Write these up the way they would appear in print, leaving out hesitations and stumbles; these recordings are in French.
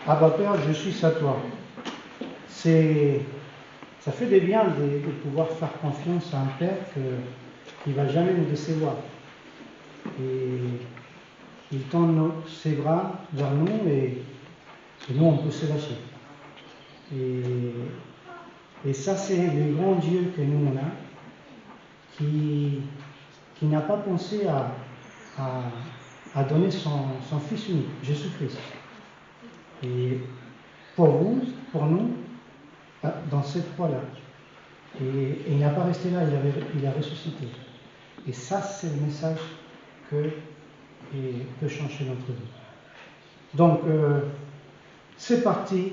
Abba Père, je suis à toi. Ça fait du bien de pouvoir faire confiance à un Père qui ne va jamais nous décevoir. Et il tend ses bras vers nous et nous, on peut se lâcher. Et ça, c'est le grand Dieu que nous, on a, qui n'a pas pensé à donner son Fils unique, Jésus-Christ. Et pour vous, pour nous, dans cette foi-là. Et il n'a pas resté là, il a ressuscité. Et ça, c'est le message que peut changer notre vie. Donc, c'est parti,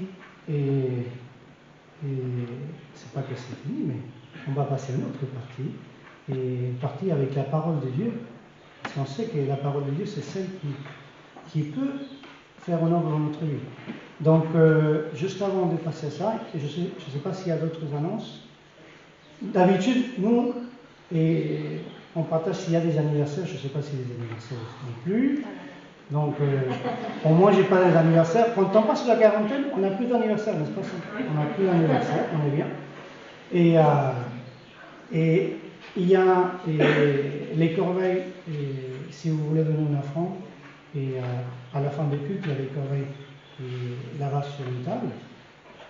et c'est pas que c'est fini, mais on va passer à une autre partie, et une partie avec la parole de Dieu, parce qu'on sait que la parole de Dieu, c'est celle qui peut faire un œuvre dans notre vie. Donc, juste avant de passer à ça, je ne sais pas s'il y a d'autres annonces. D'habitude, nous, on partage s'il y a des anniversaires, je ne sais pas si les anniversaires non plus. Donc, au moins, je n'ai pas des anniversaires. Quand on passe la quarantaine, on n'a plus d'anniversaire, n'est-ce pas? On n'a plus d'anniversaire, on est bien. Et il y a les corbeilles, si vous voulez donner une offrande, et à la fin du culte, il y a les corbeilles là-bas sur une table.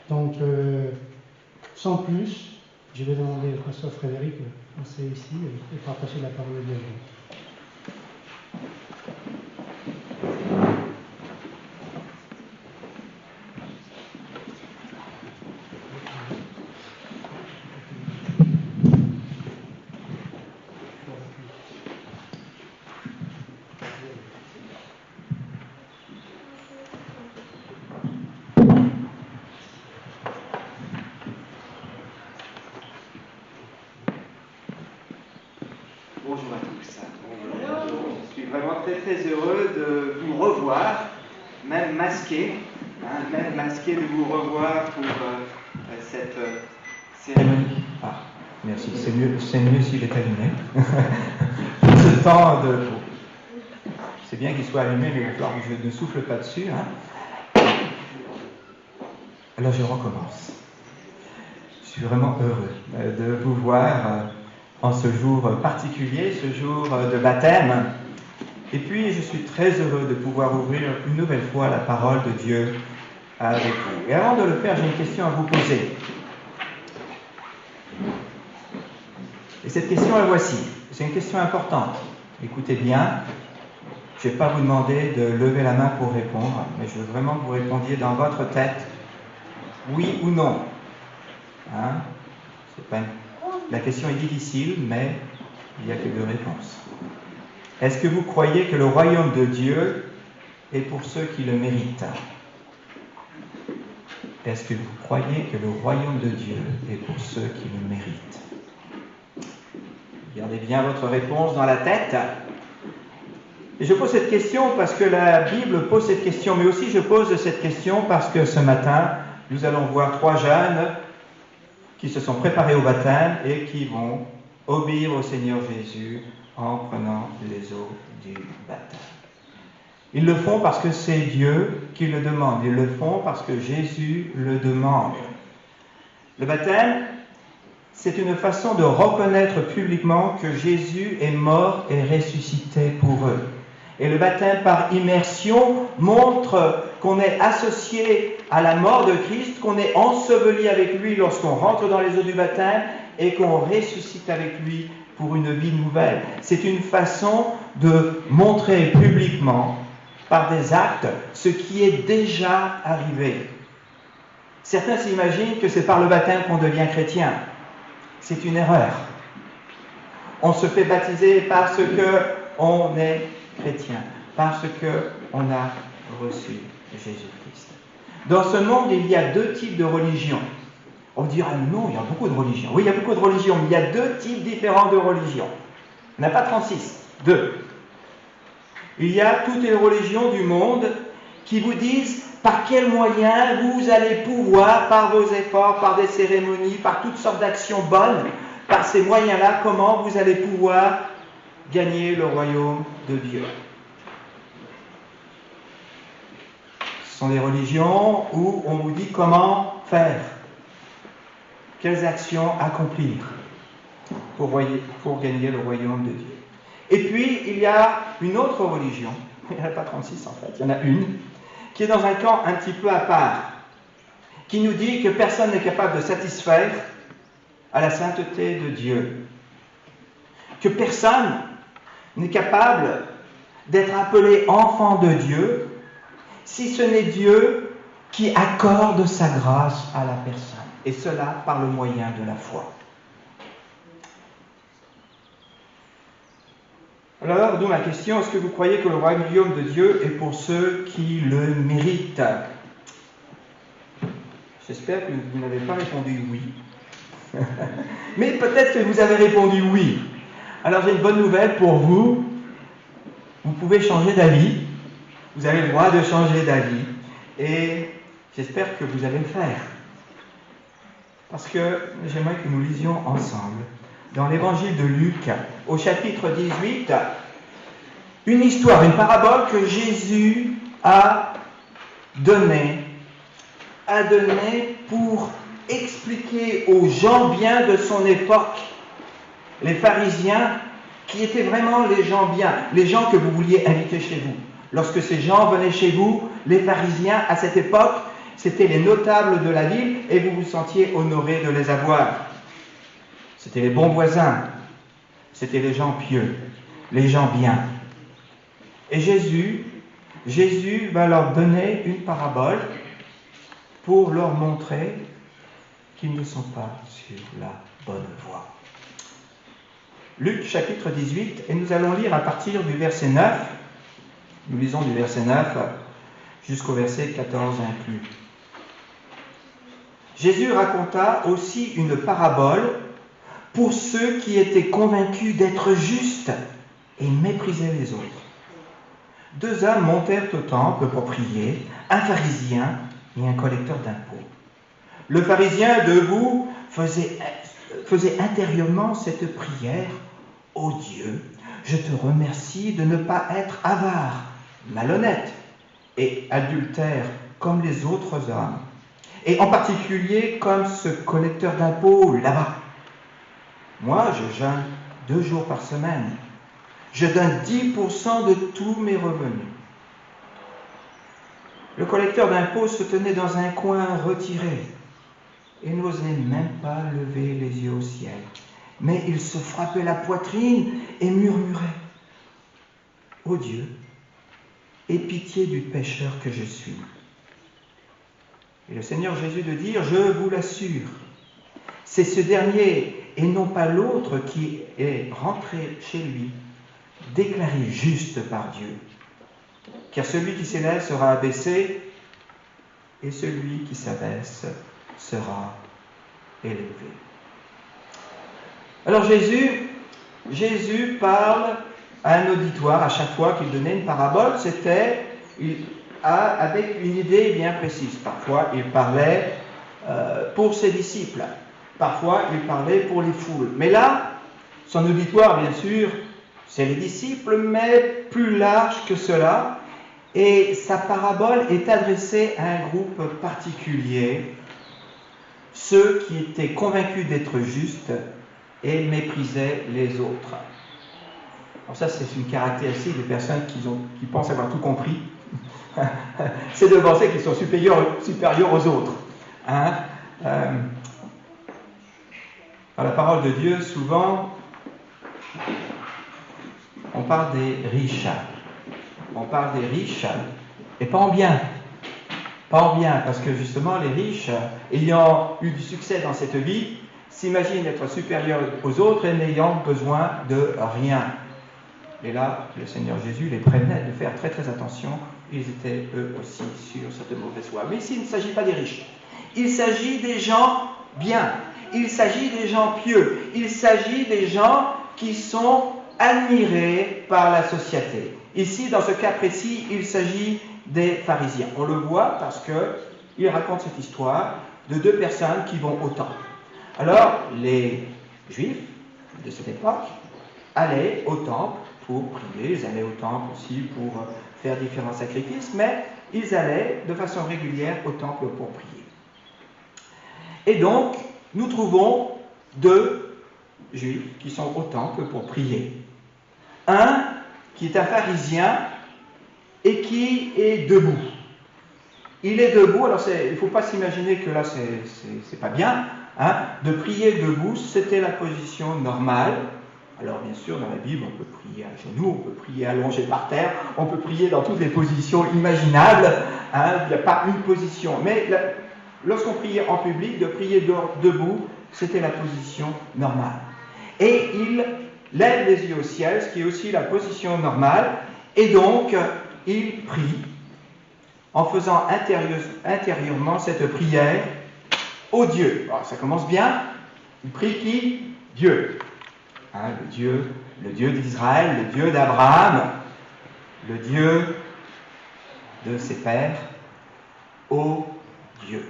Donc, sans plus, je vais demander au pasteur Frédéric de passer ici et partager la parole de Dieu. Bonjour à tous. Je suis vraiment très heureux de vous revoir, même masqué de vous revoir pour cette cérémonie. Ah, merci. C'est mieux s'il est allumé. Ce temps de... C'est bien qu'il soit allumé, mais il va falloir que je ne souffle pas dessus. Alors je recommence. Je suis vraiment heureux de vous voir en ce jour particulier, ce jour de baptême. Et puis, je suis très heureux de pouvoir ouvrir une nouvelle fois la parole de Dieu avec vous. Et avant de le faire, j'ai une question à vous poser. Et cette question, la voici. C'est une question importante. Écoutez bien. Je ne vais pas vous demander de lever la main pour répondre, mais je veux vraiment que vous répondiez dans votre tête, oui ou non. La question est difficile, mais il n'y a que deux réponses. Est-ce que vous croyez que le royaume de Dieu est pour ceux qui le méritent? Est-ce que vous croyez que le royaume de Dieu est pour ceux qui le méritent? Gardez bien votre réponse dans la tête. Et je pose cette question parce que la Bible pose cette question, mais aussi je pose cette question parce que ce matin, nous allons voir trois jeunes qui se sont préparés au baptême et qui vont obéir au Seigneur Jésus en prenant les eaux du baptême. Ils le font parce que c'est Dieu qui le demande. Ils le font parce que Jésus le demande. Le baptême, c'est une façon de reconnaître publiquement que Jésus est mort et ressuscité pour eux. Et le baptême par immersion montre qu'on est associé à la mort de Christ, qu'on est enseveli avec lui lorsqu'on rentre dans les eaux du baptême et qu'on ressuscite avec lui pour une vie nouvelle. C'est une façon de montrer publiquement, par des actes, ce qui est déjà arrivé. Certains s'imaginent que c'est par le baptême qu'on devient chrétien. C'est une erreur. On se fait baptiser parce qu'on est chrétien, parce qu'on a reçu Jésus-Christ. Dans ce monde, il y a deux types de religions. On dira non, il y a beaucoup de religions. Oui, il y a beaucoup de religions, mais il y a deux types différents de religions. Il n'y en a pas 36, deux. Il y a toutes les religions du monde qui vous disent par quels moyens vous allez pouvoir, par vos efforts, par des cérémonies, par toutes sortes d'actions bonnes, par ces moyens-là, comment vous allez pouvoir gagner le royaume de Dieu. Ce sont des religions où on vous dit comment faire, quelles actions accomplir pour gagner le royaume de Dieu. Et puis, il y a une autre religion, il n'y en a pas 36 en fait, il y en a une, qui est dans un camp un petit peu à part, qui nous dit que personne n'est capable de satisfaire à la sainteté de Dieu, que personne n'est capable d'être appelé enfant de Dieu si ce n'est Dieu qui accorde sa grâce à la personne, et cela par le moyen de la foi. Alors, d'où ma question, est-ce que vous croyez que le royaume de Dieu est pour ceux qui le méritent? J'espère que vous n'avez pas répondu oui. Mais peut-être que vous avez répondu oui. Alors j'ai une bonne nouvelle pour vous. Vous pouvez changer d'avis. Vous avez le droit de changer d'avis. Et j'espère que vous allez le faire. Parce que j'aimerais que nous lisions ensemble dans l'évangile de Luc, au chapitre 18, une histoire, une parabole que Jésus a donnée pour expliquer aux gens bien de son époque, les pharisiens, qui étaient vraiment les gens bien, les gens que vous vouliez inviter chez vous. Lorsque ces gens venaient chez vous, les pharisiens, à cette époque, c'était les notables de la ville et vous vous sentiez honoré de les avoir. C'était les bons voisins, c'était les gens pieux, les gens bien. Et Jésus va leur donner une parabole pour leur montrer qu'ils ne sont pas sur la bonne voie. Luc chapitre 18, et nous allons lire à partir du verset 9, nous lisons du verset 9 jusqu'au verset 14 inclus. Jésus raconta aussi une parabole pour ceux qui étaient convaincus d'être justes et méprisaient les autres. 2 hommes montèrent au temple pour prier, un pharisien et un collecteur d'impôts. Le pharisien debout faisait intérieurement cette prière: Ô Dieu, je te remercie de ne pas être avare, malhonnête et adultère comme les autres hommes, et en particulier comme ce collecteur d'impôts là-bas. Moi, je jeûne 2 jours par semaine. Je donne 10% de tous mes revenus. Le collecteur d'impôts se tenait dans un coin retiré et n'osait même pas lever les yeux au ciel. Mais il se frappait la poitrine et murmurait: Ô Dieu, aie pitié du pécheur que je suis. Et le Seigneur Jésus de dire: Je vous l'assure, c'est ce dernier et non pas l'autre qui est rentré chez lui, déclaré juste par Dieu. Car celui qui s'élève sera abaissé, et celui qui s'abaisse sera élevé. Alors Jésus parle à un auditoire à chaque fois qu'il donnait une parabole, c'était avec une idée bien précise. Parfois, il parlait pour ses disciples. Parfois, il parlait pour les foules. Mais là, son auditoire, bien sûr, c'est les disciples, mais plus large que cela. Et sa parabole est adressée à un groupe particulier, ceux qui étaient convaincus d'être justes et méprisaient les autres. Alors ça, c'est une caractéristique des personnes qui pensent avoir tout compris. C'est de penser qu'ils sont supérieurs aux autres. Dans la parole de Dieu, souvent, on parle des riches. On parle des riches, et pas en bien. Pas en bien, parce que justement, les riches, ayant eu du succès dans cette vie, s'imaginent être supérieurs aux autres et n'ayant besoin de rien. Et là, le Seigneur Jésus les prévenait de faire très très attention. Ils étaient eux aussi sur cette mauvaise voie. Mais ici, il ne s'agit pas des riches. Il s'agit des gens bien. Il s'agit des gens pieux. Il s'agit des gens qui sont admirés par la société. Ici, dans ce cas précis, il s'agit des pharisiens. On le voit parce qu'il raconte cette histoire de 2 personnes qui vont au temple. Alors, les Juifs de cette époque allaient au temple pour prier. Ils allaient au temple aussi pour faire différents sacrifices, mais ils allaient de façon régulière au temple pour prier. Et donc, nous trouvons deux juifs qui sont au temple pour prier. Un qui est un pharisien et qui est debout. Il est debout, alors il ne faut pas s'imaginer que là c'est pas bien, hein. De prier debout, c'était la position normale. Alors bien sûr, dans la Bible, on peut prier à genoux, on peut prier allongé par terre, on peut prier dans toutes les positions imaginables, hein. Il n'y a pas une position. Mais lorsqu'on priait en public, de prier debout, c'était la position normale. Et il lève les yeux au ciel, ce qui est aussi la position normale, et donc il prie en faisant intérieurement cette prière au Dieu. Alors, ça commence bien. Il prie qui? Dieu. Hein, le Dieu d'Israël, le Dieu d'Abraham, le Dieu de ses pères, ô Dieu.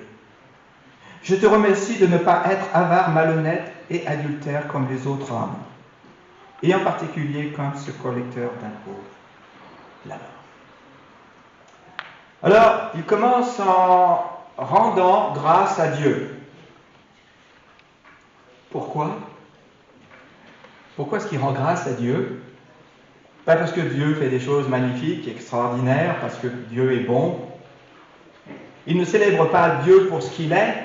Je te remercie de ne pas être avare, malhonnête et adultère comme les autres hommes, et en particulier comme ce collecteur d'impôts là-bas. Alors, il commence en rendant grâce à Dieu. Pourquoi? Pourquoi est-ce qu'il rend grâce à Dieu? Pas parce que Dieu fait des choses magnifiques, extraordinaires, parce que Dieu est bon. Il ne célèbre pas Dieu pour ce qu'il est.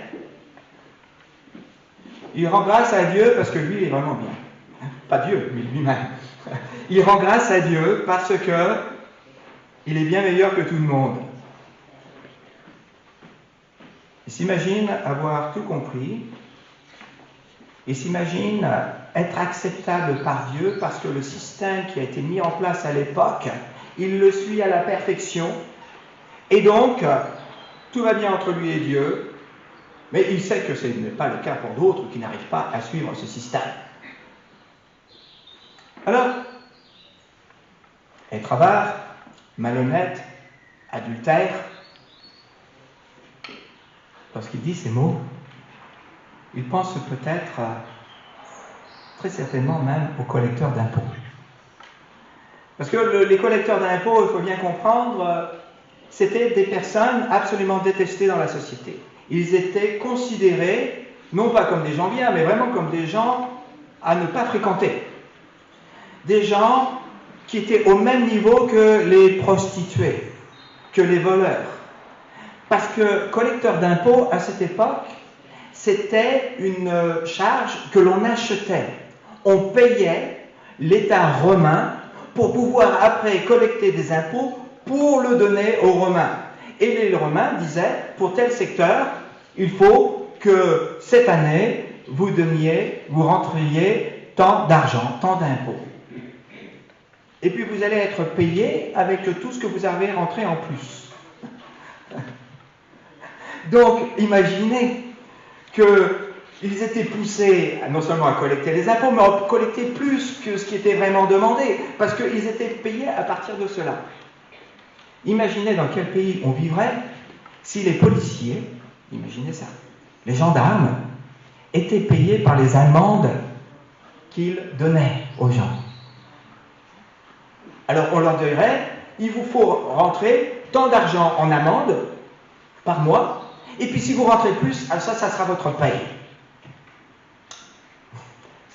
Il rend grâce à Dieu parce que lui, il est vraiment bien. Pas Dieu, mais lui-même. Il rend grâce à Dieu parce que il est bien meilleur que tout le monde. Il s'imagine avoir tout compris. Il s'imagine être acceptable par Dieu parce que le système qui a été mis en place à l'époque, il le suit à la perfection. Et donc, tout va bien entre lui et Dieu. Mais il sait que ce n'est pas le cas pour d'autres qui n'arrivent pas à suivre ce système. Alors, être avare, malhonnête, adultère, lorsqu'il dit ces mots, il pense peut-être, très certainement même, aux collecteurs d'impôts. Parce que les collecteurs d'impôts, il faut bien comprendre, c'était des personnes absolument détestées dans la société. Ils étaient considérés, non pas comme des gens bien, mais vraiment comme des gens à ne pas fréquenter. Des gens qui étaient au même niveau que les prostituées, que les voleurs. Parce que collecteur d'impôts, à cette époque, c'était une charge que l'on achetait. On payait l'État romain pour pouvoir après collecter des impôts pour le donner aux Romains. Et les Romains disaient, pour tel secteur, il faut que cette année, vous rentriez tant d'argent, tant d'impôts. Et puis vous allez être payé avec tout ce que vous avez rentré en plus. Donc, imaginez qu'ils étaient poussés non seulement à collecter les impôts, mais à collecter plus que ce qui était vraiment demandé, parce qu'ils étaient payés à partir de cela. Imaginez dans quel pays on vivrait si les policiers, imaginez ça, les gendarmes, étaient payés par les amendes qu'ils donnaient aux gens. Alors on leur dirait, il vous faut rentrer tant d'argent en amende par mois, et puis si vous rentrez plus, ça sera votre paye.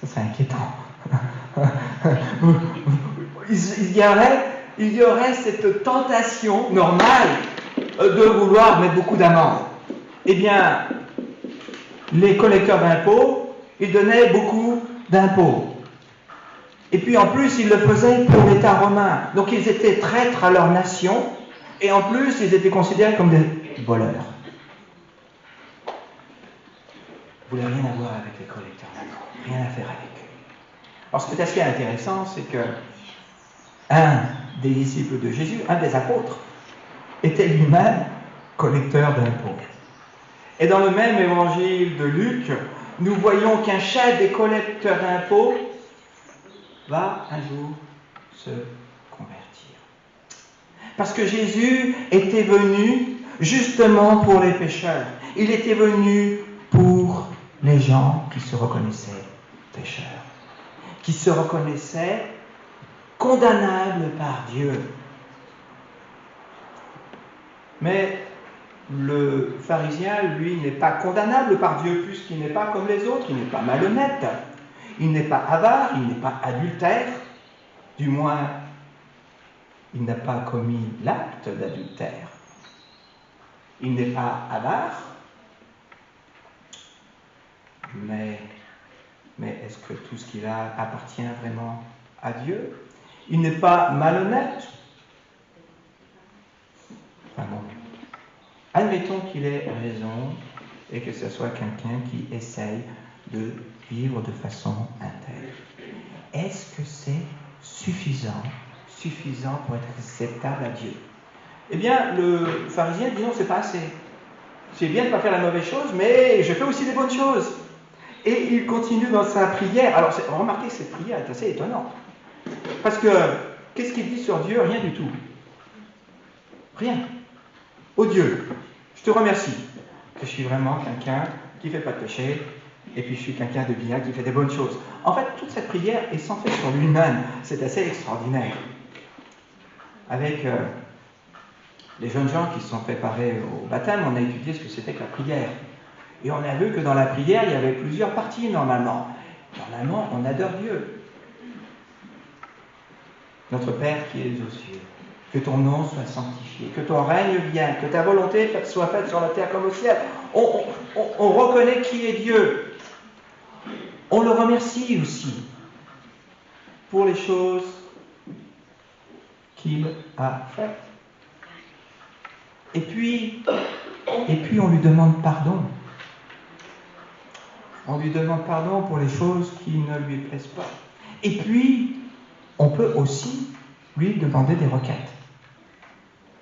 Ça c'est inquiétant. Il y aurait cette tentation normale de vouloir mettre beaucoup d'amendes. Eh bien, les collecteurs d'impôts, ils donnaient beaucoup d'impôts. Et puis en plus, ils le faisaient pour l'État romain. Donc ils étaient traîtres à leur nation, et en plus, ils étaient considérés comme des voleurs. Vous n'avez rien à voir avec les collecteurs d'impôts, rien à faire avec eux. Alors ce qui est assez intéressant, c'est que un des disciples de Jésus, un des apôtres, était lui-même collecteur d'impôts. Et dans le même évangile de Luc, nous voyons qu'un chef des collecteurs d'impôts va un jour se convertir. Parce que Jésus était venu justement pour les pécheurs. Il était venu pour les gens qui se reconnaissaient pécheurs, qui se reconnaissaient condamnables par Dieu. Mais le pharisien, lui, n'est pas condamnable par Dieu puisqu'il n'est pas comme les autres, il n'est pas malhonnête, il n'est pas avare, il n'est pas adultère, du moins, il n'a pas commis l'acte d'adultère. Il n'est pas avare, mais est-ce que tout ce qu'il a appartient vraiment à Dieu? Il n'est pas malhonnête. Enfin bon, admettons qu'il ait raison et que ce soit quelqu'un qui essaye de vivre de façon intègre. Est-ce que c'est suffisant pour être acceptable à Dieu? Eh bien, le pharisien dit non, c'est pas assez. C'est bien de ne pas faire la mauvaise chose, mais je fais aussi des bonnes choses. Et il continue dans sa prière. Alors, remarquez que cette prière est assez étonnante. Parce que, qu'est-ce qu'il dit sur Dieu? Rien du tout. Rien. Oh Dieu, je te remercie que je suis vraiment quelqu'un qui ne fait pas de péché, et puis je suis quelqu'un de bien, qui fait des bonnes choses. En fait, toute cette prière est centrée sur lui-même. C'est assez extraordinaire. Avec les jeunes gens qui se sont préparés au baptême, on a étudié ce que c'était que la prière. Et on a vu que dans la prière, il y avait plusieurs parties normalement. Normalement, on adore Dieu. Notre Père qui es aux cieux, que ton nom soit sanctifié, que ton règne vienne, que ta volonté soit faite sur la terre comme au ciel. On reconnaît qui est Dieu. On le remercie aussi pour les choses qu'il a faites. Et puis on lui demande pardon. On lui demande pardon pour les choses qui ne lui plaisent pas. Et puis, on peut aussi lui demander des requêtes.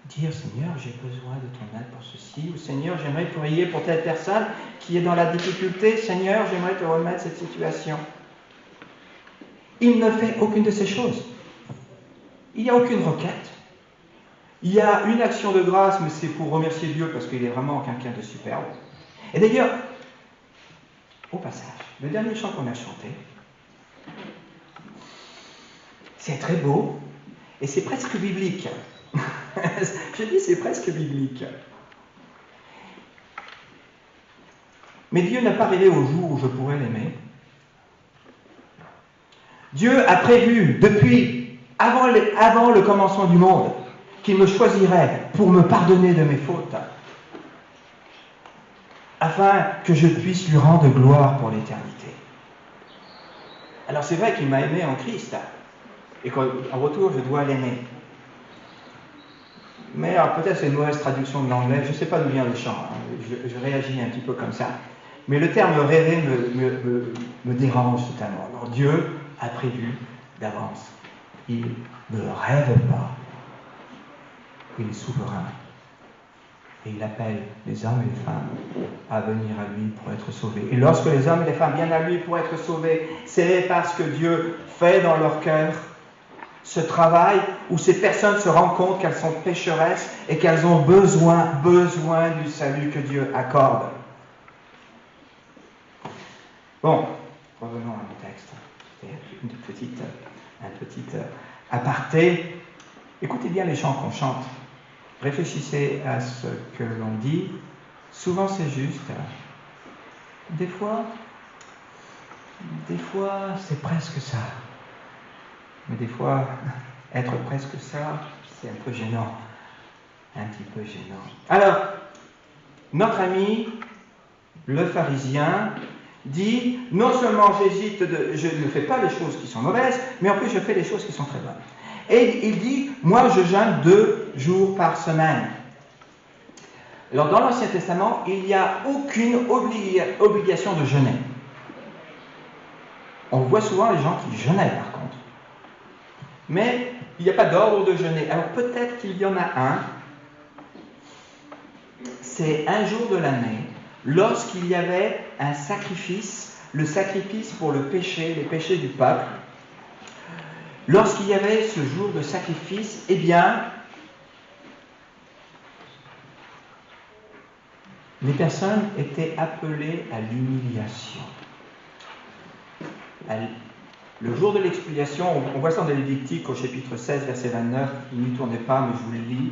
Dire, Seigneur, j'ai besoin de ton aide pour ceci, ou Seigneur, j'aimerais prier pour telle personne qui est dans la difficulté. Seigneur, j'aimerais te remettre cette situation. Il ne fait aucune de ces choses. Il n'y a aucune requête. Il y a une action de grâce, mais c'est pour remercier Dieu parce qu'il est vraiment quelqu'un de superbe. Et d'ailleurs, au passage, le dernier chant qu'on a chanté, c'est très beau et c'est presque biblique. Je dis c'est presque biblique. Mais Dieu n'a pas rêvé au jour où je pourrais l'aimer. Dieu a prévu depuis avant le commencement du monde qu'il me choisirait pour me pardonner de mes fautes, afin que je puisse lui rendre gloire pour l'éternité. Alors c'est vrai qu'il m'a aimé en Christ, et qu'en retour je dois l'aimer. Mais alors peut-être c'est une mauvaise traduction de l'anglais, je ne sais pas d'où vient le chant, je réagis un petit peu comme ça. Mais le terme rêver me dérange totalement. Alors Dieu a prévu d'avance. Il ne rêve pas. Il est souverain. Et il appelle les hommes et les femmes à venir à lui pour être sauvés. Et lorsque les hommes et les femmes viennent à lui pour être sauvés, c'est parce que Dieu fait dans leur cœur ce travail où ces personnes se rendent compte qu'elles sont pécheresses et qu'elles ont besoin du salut que Dieu accorde. Bon, revenons à mon texte. C'était un petit aparté. Écoutez bien les chants qu'on chante. Réfléchissez à ce que l'on dit. Souvent c'est juste. Des fois c'est presque ça. Mais des fois, être presque ça, c'est un peu gênant. Un petit peu gênant. Alors, notre ami, le pharisien, dit, non seulement je ne fais pas les choses qui sont mauvaises, mais en plus je fais les choses qui sont très bonnes. Et il dit, moi je jeûne 2 jours par semaine. Alors dans l'Ancien Testament, il n'y a aucune obligation de jeûner. On voit souvent les gens qui jeûnaient par contre. Mais il n'y a pas d'ordre de jeûner. Alors peut-être qu'il y en a un. C'est un jour de l'année, lorsqu'il y avait un sacrifice, le sacrifice pour le péché, les péchés du peuple. Lorsqu'il y avait ce jour de sacrifice, eh bien, les personnes étaient appelées à l'humiliation. Le jour de l'expiation, on voit ça dans les Lévitique au chapitre 16, verset 29, n'y tournez pas, mais je vous le lis.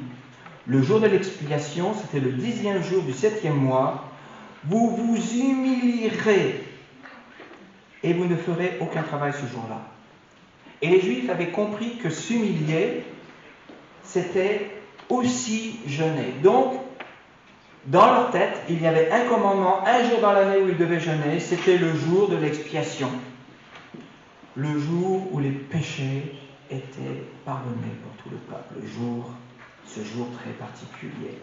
le jour de l'expiation, c'était le 10e jour du 7e mois, vous vous humilierez et vous ne ferez aucun travail ce jour-là. Et les Juifs avaient compris que s'humilier, c'était aussi jeûner. Donc, dans leur tête, il y avait un commandement, un jour dans l'année où ils devaient jeûner, c'était le jour de l'expiation. Le jour où les péchés étaient pardonnés pour tout le peuple. Ce jour très particulier.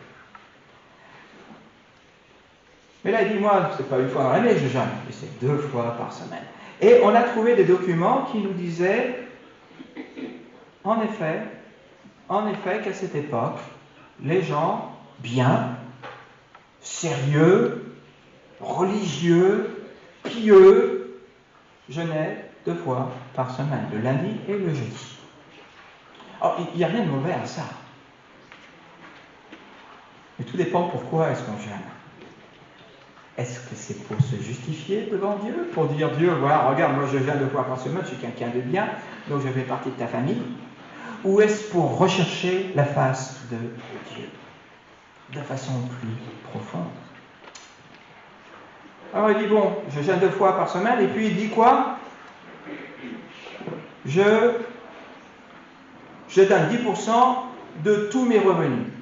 Mais là, il dit, moi, c'est pas une fois dans l'année que je jeûne, mais c'est 2 fois par semaine. Et on a trouvé des documents qui nous disaient, en effet, qu'à cette époque, les gens bien, sérieux, religieux, pieux, jeûnaient 2 fois par semaine, le lundi et le jeudi. Alors, il n'y a rien de mauvais à ça. Mais tout dépend pourquoi est-ce qu'on jeûne. Est-ce que c'est pour se justifier devant Dieu? Pour dire, Dieu, voilà, regarde, moi je jeûne 2 fois par semaine, je suis quelqu'un de bien, donc je fais partie de ta famille? Ou est-ce pour rechercher la face de Dieu, de façon plus profonde? Alors il dit, bon, je jeûne 2 fois par semaine, et puis il dit quoi? Je donne 10% de tous mes revenus.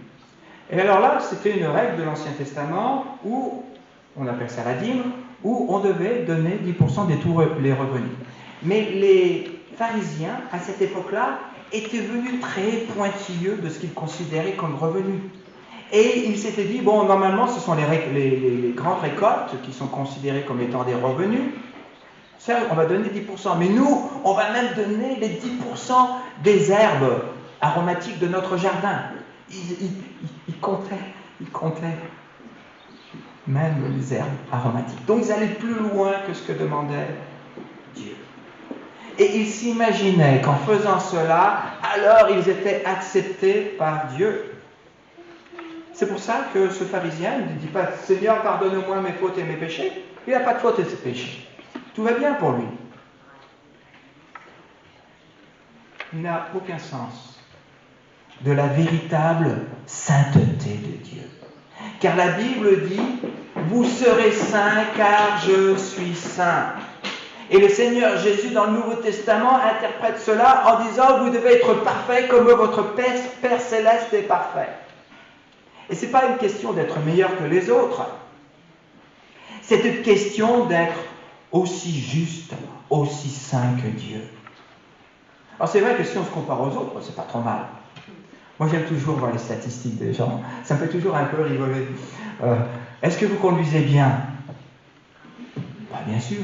Et alors là, c'était une règle de l'Ancien Testament où, on appelle ça la dîme, où on devait donner 10% de tous les revenus. Mais les pharisiens, à cette époque-là, étaient venus très pointilleux de ce qu'ils considéraient comme revenus. Et ils s'étaient dit, bon, normalement, ce sont les grandes récoltes qui sont considérées comme étant des revenus. Ça, on va donner 10%. Mais nous, on va même donner les 10% des herbes aromatiques de notre jardin. Ils comptaient même les herbes aromatiques. Donc ils allaient plus loin que ce que demandait Dieu. Et ils s'imaginaient qu'en faisant cela, alors ils étaient acceptés par Dieu. C'est pour ça que ce pharisien ne dit pas « Seigneur, pardonne-moi mes fautes et mes péchés ». Il n'a pas de fautes et de péchés. Tout va bien pour lui. Il n'a aucun sens de la véritable sainteté de Dieu. Car la Bible dit « Vous serez saints car je suis saint ». Et le Seigneur Jésus, dans le Nouveau Testament, interprète cela en disant « Vous devez être parfaits comme votre Père Céleste est parfait ». Et ce n'est pas une question d'être meilleur que les autres. C'est une question d'être aussi juste, aussi saint que Dieu. Alors c'est vrai que si on se compare aux autres, c'est pas trop mal. Moi j'aime toujours voir les statistiques des gens. Ça me fait toujours un peu rigoler. Est-ce que vous conduisez bien? Bah, bien sûr.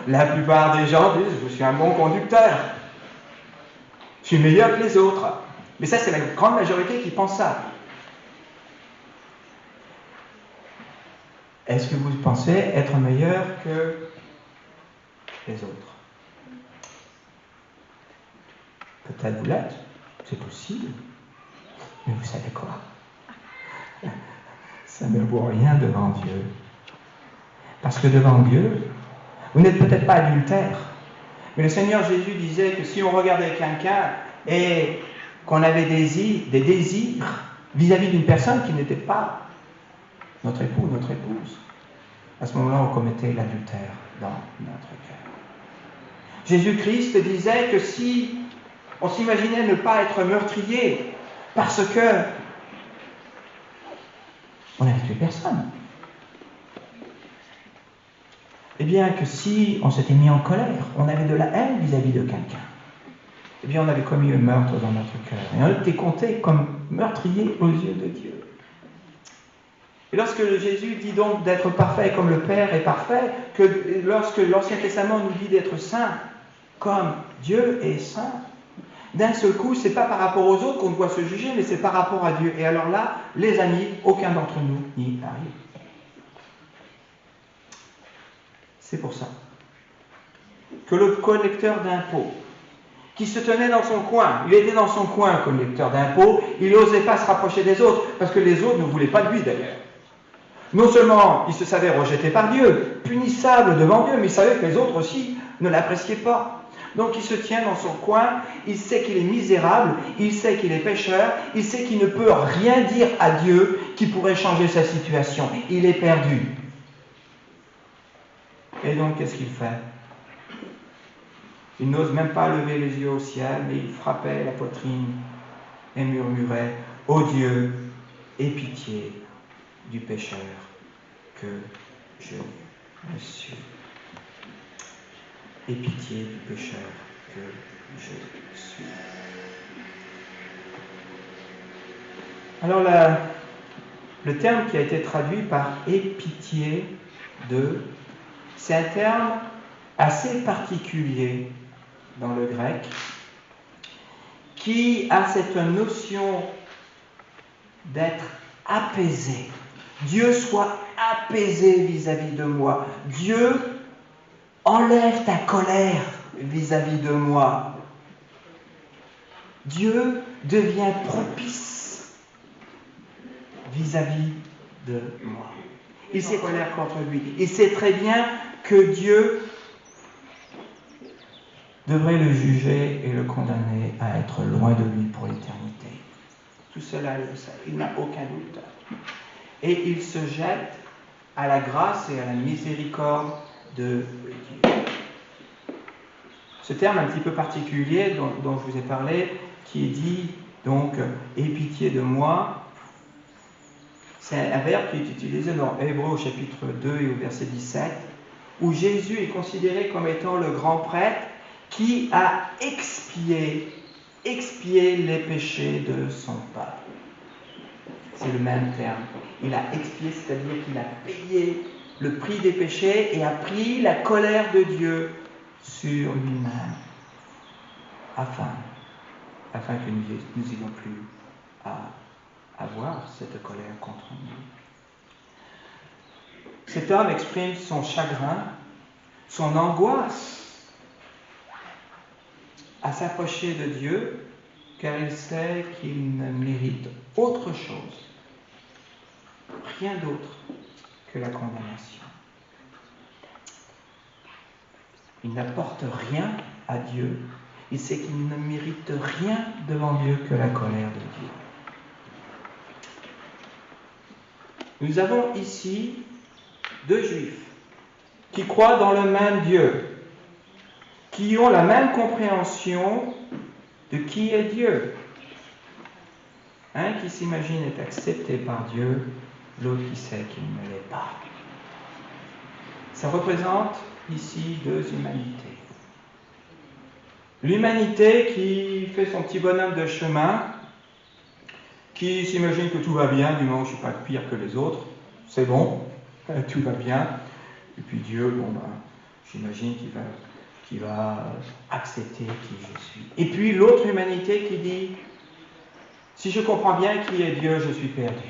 La plupart des gens disent « Je suis un bon conducteur. Je suis meilleur que les autres. » Mais ça, c'est la grande majorité qui pense ça. Est-ce que vous pensez être meilleur que les autres? Peut-être vous l'êtes, c'est possible. Mais vous savez quoi? Ça ne vaut rien devant Dieu. Parce que devant Dieu, vous n'êtes peut-être pas adultère. Mais le Seigneur Jésus disait que si on regardait quelqu'un et qu'on avait des désirs vis-à-vis d'une personne qui n'était pas notre époux, notre épouse, à ce moment-là, on commettait l'adultère dans notre cœur. Jésus-Christ disait que si on s'imaginait ne pas être meurtrier parce que on n'avait tué personne, eh bien que si on s'était mis en colère, on avait de la haine vis-à-vis de quelqu'un, eh bien on avait commis un meurtre dans notre cœur. Et on était compté comme meurtrier aux yeux de Dieu. Et lorsque Jésus dit donc d'être parfait comme le Père est parfait, que lorsque l'Ancien Testament nous dit d'être saint comme Dieu est saint, d'un seul coup, ce n'est pas par rapport aux autres qu'on doit se juger, mais c'est par rapport à Dieu. Et alors là, les amis, aucun d'entre nous n'y arrive. C'est pour ça que le collecteur d'impôts, qui se tenait dans son coin, il était dans son coin, collecteur d'impôts, il n'osait pas se rapprocher des autres, parce que les autres ne voulaient pas de lui d'ailleurs. Non seulement il se savait rejeté par Dieu, punissable devant Dieu, mais il savait que les autres aussi ne l'appréciaient pas. Donc il se tient dans son coin, il sait qu'il est misérable, il sait qu'il est pécheur, il sait qu'il ne peut rien dire à Dieu qui pourrait changer sa situation. Il est perdu. Et donc qu'est-ce qu'il fait? Il n'ose même pas lever les yeux au ciel, mais il frappait la poitrine et murmurait « Ô Dieu, aie pitié du pécheur que je suis. Aie pitié du pécheur que je suis. » Alors le terme qui a été traduit par « aie pitié de », c'est un terme assez particulier dans le grec qui a cette notion d'être apaisé. Dieu soit apaisé vis-à-vis de moi. Dieu enlève ta colère vis-à-vis de moi. Dieu devient propice vis-à-vis de moi. Il s'est colère contre lui. Il sait très bien que Dieu devrait le juger et le condamner à être loin de lui pour l'éternité. Tout cela, il le sait, il n'a aucun doute. Et il se jette à la grâce et à la miséricorde de Dieu. Ce terme un petit peu particulier dont je vous ai parlé, qui est dit donc « aie pitié de moi », c'est un verbe qui est utilisé dans Hébreux au chapitre 2 et au verset 17, où Jésus est considéré comme étant le grand prêtre qui a expié les péchés de son peuple. C'est le même terme. Il a expié, c'est-à-dire qu'il a payé le prix des péchés et a pris la colère de Dieu sur lui-même, afin que nous n'ayons plus à avoir cette colère contre nous. Cet homme exprime son chagrin, son angoisse à s'approcher de Dieu, car il sait qu'il ne mérite autre chose, rien d'autre que la condamnation. Il n'apporte rien à Dieu, il sait qu'il ne mérite rien devant Dieu que la colère de Dieu. Nous avons ici deux juifs qui croient dans le même Dieu, qui ont la même compréhension de qui est Dieu. Un qui s'imagine être accepté par Dieu, l'autre qui sait qu'il ne l'est pas. Ça représente ici deux humanités. L'humanité qui fait son petit bonhomme de chemin, qui s'imagine que tout va bien, du moment où je ne suis pas pire que les autres, c'est bon, tout va bien. Et puis Dieu, j'imagine qu'il va accepter qui je suis. Et puis l'autre humanité qui dit, si je comprends bien qui est Dieu, je suis perdu.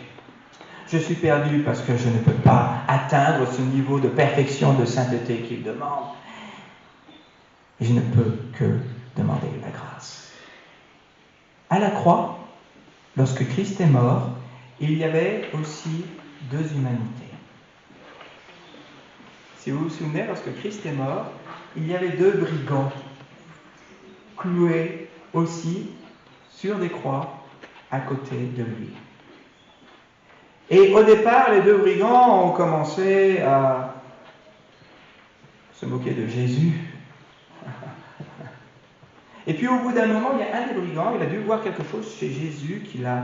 Je suis perdu parce que je ne peux pas atteindre ce niveau de perfection, de sainteté qu'il demande. Et je ne peux que demander la grâce. À la croix, lorsque Christ est mort, il y avait aussi deux humanités. Si vous vous souvenez, lorsque Christ est mort, il y avait deux brigands cloués aussi sur des croix à côté de lui. Et au départ, les deux brigands ont commencé à se moquer de Jésus. Et puis au bout d'un moment, il y a un des brigands, il a dû voir quelque chose chez Jésus qui lui a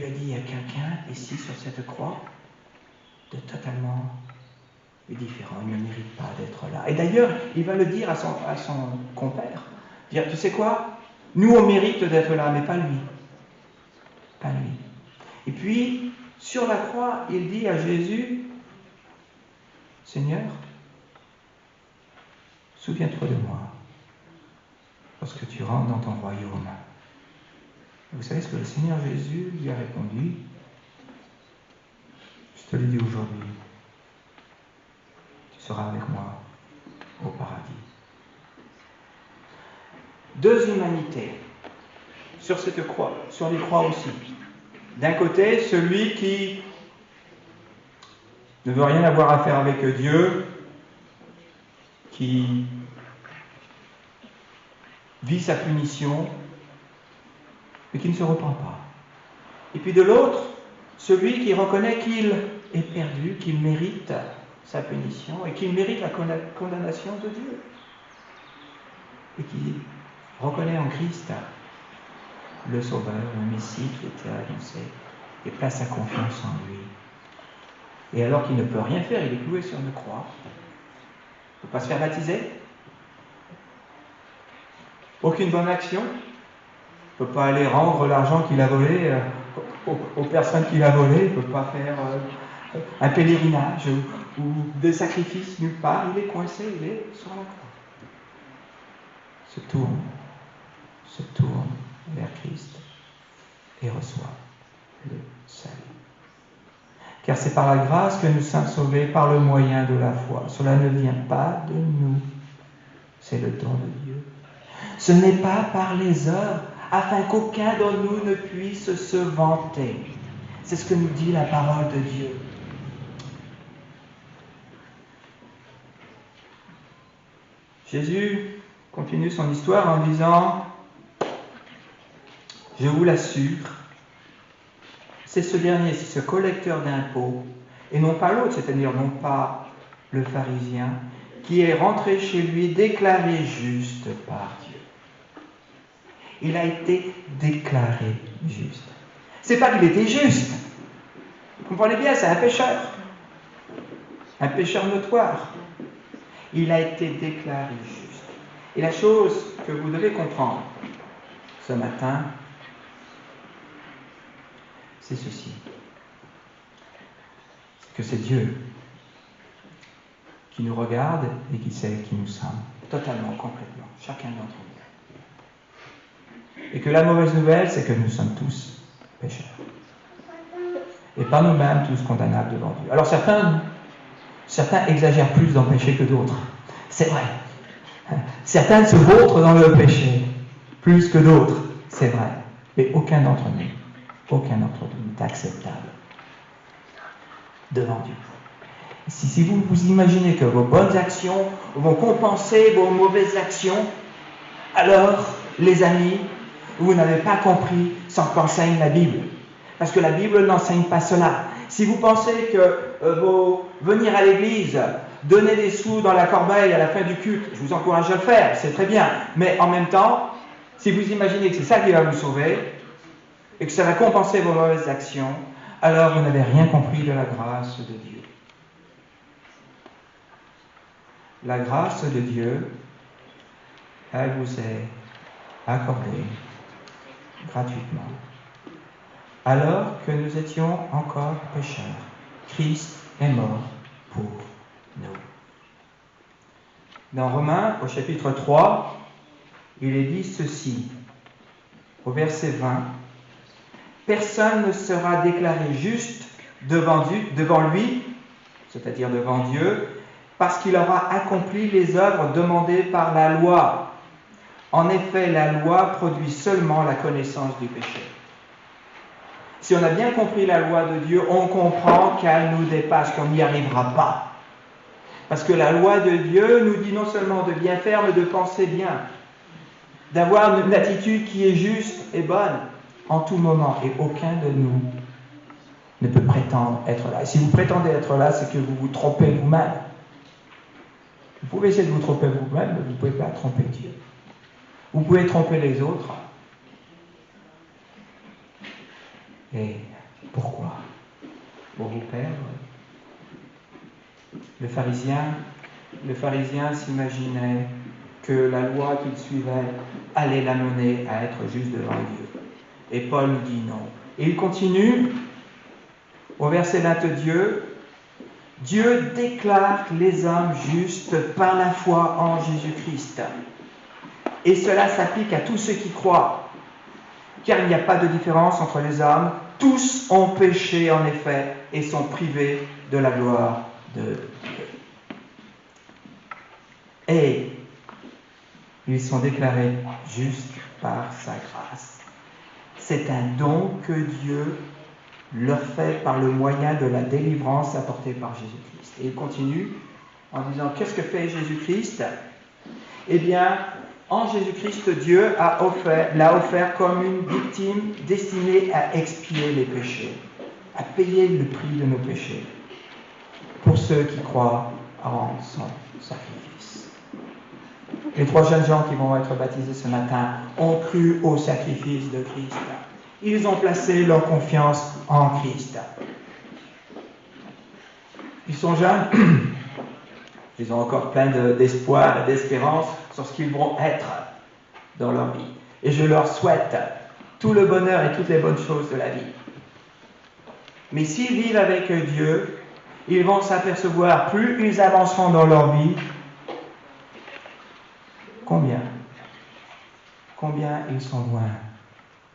dit, il y a quelqu'un ici sur cette croix de totalement différent, il ne mérite pas d'être là. Et d'ailleurs, il va le dire à son compère, dire, tu sais quoi, nous on mérite d'être là, mais pas lui. Pas lui. Et puis, sur la croix, il dit à Jésus, Seigneur, souviens-toi de moi lorsque tu rentres dans ton royaume. Et vous savez ce que le Seigneur Jésus lui a répondu? Je te le dis aujourd'hui, tu seras avec moi au paradis. Deux humanités sur cette croix, sur les croix aussi. D'un côté, celui qui ne veut rien avoir à faire avec Dieu, qui vit sa punition, mais qui ne se repent pas. Et puis de l'autre, celui qui reconnaît qu'il est perdu, qu'il mérite sa punition et qu'il mérite la condamnation de Dieu. Et qui reconnaît en Christ le Sauveur, le Messie qui était annoncé, et place sa confiance en lui. Et alors qu'il ne peut rien faire, il est cloué sur une croix. Il ne peut pas se faire baptiser. Aucune bonne action. Il ne peut pas aller rendre l'argent qu'il a volé aux personnes qu'il a volées. Il ne peut pas faire un pèlerinage ou des sacrifices nulle part. Il est coincé, il est sur la croix. Se tourne vers Christ et reçoit le salut. Car c'est par la grâce que nous sommes sauvés par le moyen de la foi. Cela ne vient pas de nous, c'est le don de Dieu. Ce n'est pas par les œuvres, afin qu'aucun de nous ne puisse se vanter. C'est ce que nous dit la parole de Dieu. Jésus continue son histoire en disant « Je vous l'assure, c'est ce dernier, c'est ce collecteur d'impôts, et non pas l'autre, c'est-à-dire non pas le pharisien, qui est rentré chez lui déclaré juste par Dieu. » Il a été déclaré juste. C'est pas qu'il était juste. Vous comprenez bien, c'est un pécheur notoire. Il a été déclaré juste. Et la chose que vous devez comprendre ce matin, c'est ceci. C'est que c'est Dieu qui nous regarde et qui sait qui nous sommes, totalement, complètement, chacun d'entre nous. Et que la mauvaise nouvelle, c'est que nous sommes tous pécheurs. Et pas nous-mêmes tous condamnables devant Dieu. Alors certains exagèrent plus dans le péché que d'autres. C'est vrai. Certains se vautrent dans le péché plus que d'autres. C'est vrai. Mais aucun d'entre nous n'est acceptable devant Dieu. Si vous vous imaginez que vos bonnes actions vont compenser vos mauvaises actions, alors, les amis, vous n'avez pas compris ce qu'enseigne la Bible. Parce que la Bible n'enseigne pas cela. Si vous pensez que venir à l'église, donner des sous dans la corbeille à la fin du culte, je vous encourage à le faire, c'est très bien. Mais en même temps, si vous imaginez que c'est ça qui va vous sauver, et que ça va compenser vos mauvaises actions, alors vous n'avez rien compris de la grâce de Dieu. La grâce de Dieu, elle vous est accordée gratuitement. Alors que nous étions encore pécheurs, Christ est mort pour nous. Dans Romains, au chapitre 3, il est dit ceci, au verset 20, « Personne ne sera déclaré juste devant lui, c'est-à-dire devant Dieu, parce qu'il aura accompli les œuvres demandées par la loi. En effet, la loi produit seulement la connaissance du péché. » Si on a bien compris la loi de Dieu, on comprend qu'elle nous dépasse, qu'on n'y arrivera pas. Parce que la loi de Dieu nous dit non seulement de bien faire, mais de penser bien. D'avoir une attitude qui est juste et bonne en tout moment. Et aucun de nous ne peut prétendre être là. Et si vous prétendez être là, c'est que vous vous trompez vous-même. Vous pouvez essayer de vous tromper vous-même, mais vous ne pouvez pas tromper Dieu. Vous pouvez tromper les autres. Et pourquoi ? Pour vous perdre. Le pharisien s'imaginait que la loi qu'il suivait allait l'amener à être juste devant Dieu. Et Paul nous dit non. Et il continue au verset 22, Dieu déclare les hommes justes par la foi en Jésus-Christ. Et cela s'applique à tous ceux qui croient. Car il n'y a pas de différence entre les hommes. Tous ont péché en effet et sont privés de la gloire de Dieu. Et ils sont déclarés justes par sa grâce. C'est un don que Dieu leur fait par le moyen de la délivrance apportée par Jésus-Christ. Et il continue en disant, qu'est-ce que fait Jésus-Christ ? Eh bien, En Jésus-Christ, Dieu l'a offert comme une victime destinée à expier les péchés, à payer le prix de nos péchés, pour ceux qui croient en son sacrifice. Les 3 jeunes gens qui vont être baptisés ce matin ont cru au sacrifice de Christ. Ils ont placé leur confiance en Christ. Ils sont jeunes, ils ont encore plein d'espoir et d'espérance sur ce qu'ils vont être dans leur vie. Et je leur souhaite tout le bonheur et toutes les bonnes choses de la vie. Mais s'ils vivent avec Dieu, ils vont s'apercevoir, plus ils avanceront dans leur vie, combien ils sont loin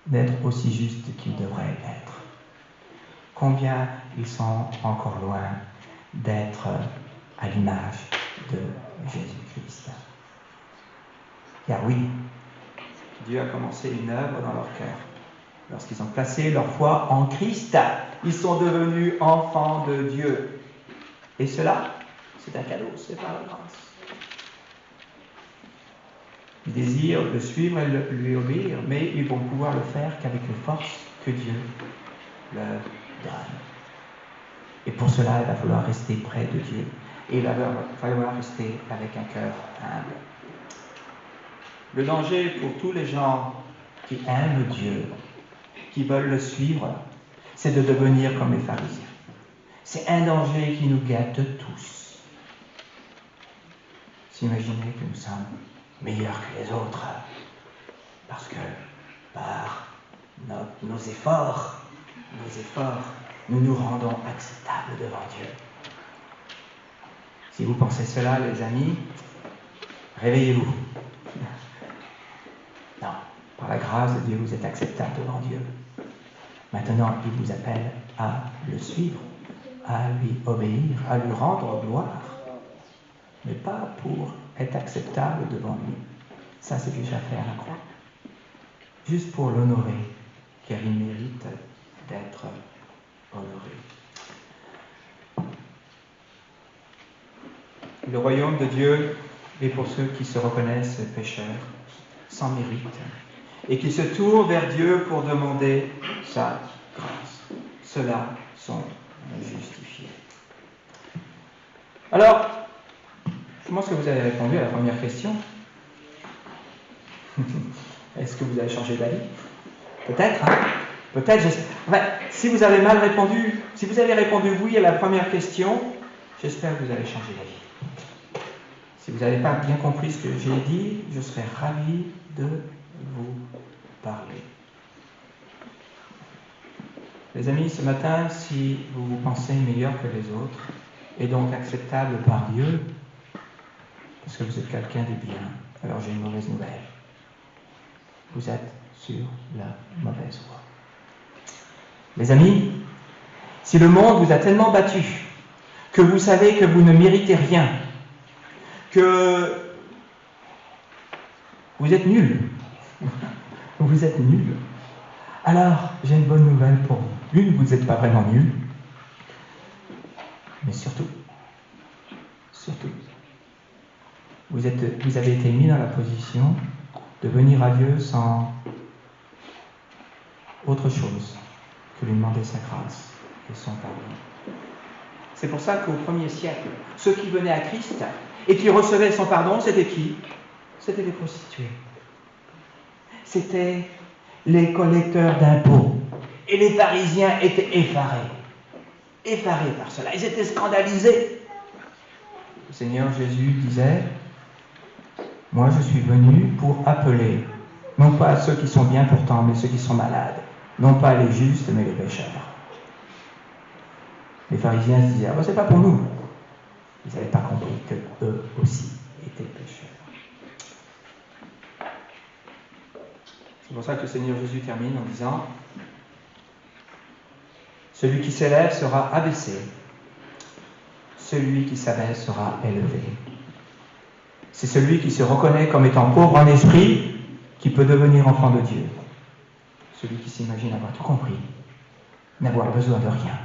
d'être aussi justes qu'ils devraient être. Combien ils sont encore loin d'être à l'image de Jésus-Christ. Car oui, Dieu a commencé une œuvre dans leur cœur. Lorsqu'ils ont placé leur foi en Christ, ils sont devenus enfants de Dieu. Et cela, c'est un cadeau, c'est par la grâce. Ils désirent le suivre et lui obéir, mais ils vont pouvoir le faire qu'avec les forces que Dieu leur donne. Et pour cela, il va falloir rester près de Dieu. Et il va falloir rester avec un cœur humble. Le danger pour tous les gens qui aiment Dieu, qui veulent le suivre, c'est de devenir comme les pharisiens. C'est un danger qui nous guette tous. S'imaginer que nous sommes meilleurs que les autres, parce que par nos efforts, nous nous rendons acceptables devant Dieu. Si vous pensez cela, les amis, réveillez-vous. Non, par la grâce de Dieu, vous êtes acceptables devant Dieu. Maintenant, il vous appelle à le suivre, à lui obéir, à lui rendre gloire, mais pas pour être acceptable devant lui. Ça, c'est déjà fait à la croix. Juste pour l'honorer, car il mérite d'être honoré. Le royaume de Dieu est pour ceux qui se reconnaissent pécheurs, sans mérite, et qui se tournent vers Dieu pour demander sa grâce. Ceux-là sont justifiés. Alors, je pense que vous avez répondu à la première question. Est-ce que vous avez changé d'avis? Peut-être, hein? Peut-être, enfin, si vous avez mal répondu, si vous avez répondu oui à la première question, j'espère que vous avez changé d'avis. Si vous n'avez pas bien compris ce que j'ai dit, je serais ravi de vous parler. Les amis, ce matin, si vous vous pensez meilleur que les autres, et donc acceptable par Dieu, parce que vous êtes quelqu'un de bien, alors j'ai une mauvaise nouvelle. Vous êtes sur la mauvaise voie. Les amis, si le monde vous a tellement battu, que vous savez que vous ne méritez rien, que vous êtes nul, vous êtes nul, alors j'ai une bonne nouvelle pour vous. Une, vous n'êtes pas vraiment nul, mais surtout, vous avez été mis dans la position de venir à Dieu sans autre chose que lui demander sa grâce et son pardon. C'est pour ça qu'au 1er siècle, ceux qui venaient à Christ et qui recevaient son pardon, c'était qui? C'était les prostituées. C'était les collecteurs d'impôts. Et les pharisiens étaient effarés par cela. Ils étaient scandalisés. Le Seigneur Jésus disait, moi je suis venu pour appeler, non pas ceux qui sont bien pourtant, mais ceux qui sont malades. Non pas les justes, mais les pécheurs. Les pharisiens se disaient, ah ben c'est pas pour nous. Ils n'avaient pas compris que eux aussi étaient pécheurs. C'est pour ça que le Seigneur Jésus termine en disant, celui qui s'élève sera abaissé, celui qui s'abaisse sera élevé. C'est celui qui se reconnaît comme étant pauvre en esprit qui peut devenir enfant de Dieu. Celui qui s'imagine avoir tout compris, n'avoir besoin de rien,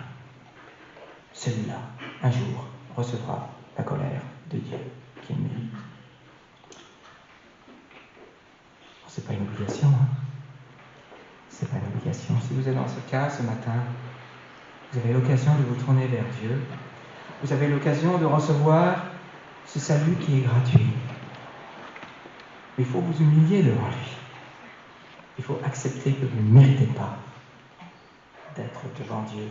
celui-là, un jour, recevra la colère de Dieu qu'il mérite. c'est pas une obligation. Hein. C'est pas une obligation. Si vous êtes dans ce cas ce matin, vous avez l'occasion de vous tourner vers Dieu. Vous avez l'occasion de recevoir ce salut qui est gratuit. Il faut vous humilier devant lui. Il faut accepter que vous ne méritez pas d'être devant Dieu.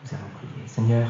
Nous allons prier. Seigneur,